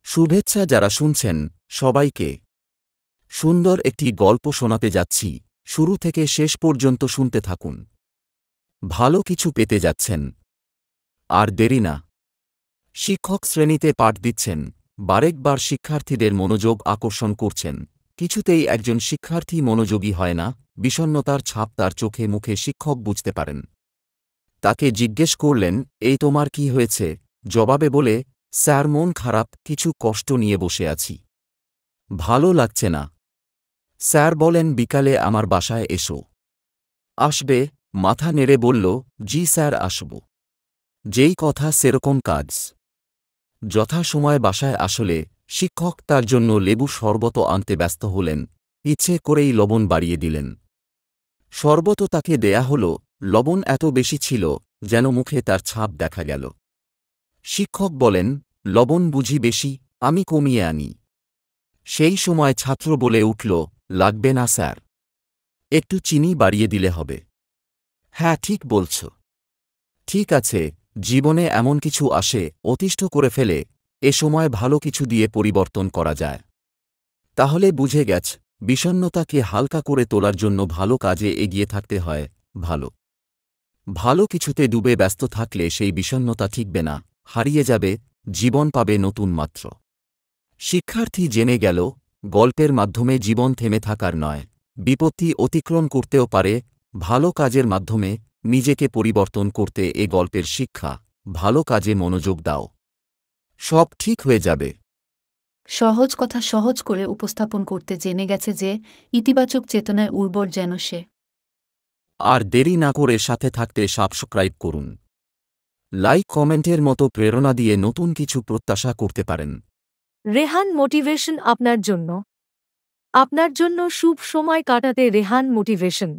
শুভেচ্ছা যারা শুনছেন সবাইকে সুন্দর একটি গল্প শোনাতে যাচ্ছি। শুরু থেকে শেষ পর্যন্ত শুনতে থাকুন। ভালো কিছু পেতে যাচ্ছেন। আর দেরি না। শিক্ষক শ্রেণীতে পাঠ দিচ্ছেন, বারেকবার শিক্ষার্থীদের মনোযোগ আকর্ষণ করছেন। কিছুতেই একজন শিক্ষার্থী মনোযোগী হয় না। বিষণ্ণতার ছাপ তার চোখে মুখে শিক্ষক বুঝতে পারেন। তাকে জিজ্ঞেস করলেন, এই তোমার কি হয়েছে? জবাবে বলে, স্যার মন খারাপ, কিছু কষ্ট নিয়ে বসে আছি। ভালো লাগছে না। স্যার বলেন, বিকালে আমার বাসায় এসো। আসবে? মাথা নেড়ে বলল, জি স্যার, আসব। যেই কথা সেরকম কাজ। যথাসময়ে বাসায় আসলে শিক্ষক তার জন্য লেবু শরবত আনতে ব্যস্ত হলেন। ইচ্ছে করেই লবণ বাড়িয়ে দিলেন। শরবত তাকে দেয়া হল, লবণ এত বেশি ছিল যেন মুখে তার ছাপ দেখা গেল। শিক্ষক বলেন, লবণ বুঝি বেশি, আমি কমিয়ে আনি। সেই সময় ছাত্র বলে উঠল, লাগবে না স্যার, একটু চিনি বাড়িয়ে দিলে হবে। হ্যাঁ, ঠিক বলছ। ঠিক আছে, জীবনে এমন কিছু আসে, অতিষ্ঠ করে ফেলে, এ সময় ভালো কিছু দিয়ে পরিবর্তন করা যায়। তাহলে বুঝে গেছ, বিষণ্ণতাকে হালকা করে তোলার জন্য ভালো কাজে এগিয়ে থাকতে হয়। ভালো কিছুতে ডুবে ব্যস্ত থাকলে সেই বিষণ্ণতা ঠিকবে না, হারিয়ে যাবে, জীবন পাবে নতুন মাত্র। শিক্ষার্থী জেনে গেল, গল্পের মাধ্যমে জীবন থেমে থাকার নয়, বিপত্তি অতিক্রম করতেও পারে। ভালো কাজের মাধ্যমে নিজেকে পরিবর্তন করতে এ গল্পের শিক্ষা। ভালো কাজে মনোযোগ দাও, সব ঠিক হয়ে যাবে। সহজ কথা সহজ করে উপস্থাপন করতে জেনে গেছে যে, ইতিবাচক চেতনায় উর্বর যেন সে। আর দেরি না করে সাথে থাকতে সাবস্ক্রাইব করুন। লাইক কমেন্টের মতো প্রেরণা দিয়ে নতুন কিছু প্রত্যাশা করতে পারেন। রেহান মোটিভেশন আপনার জন্য। আপনার জন্য শুভ সময় কাটাতে রেহান মোটিভেশন।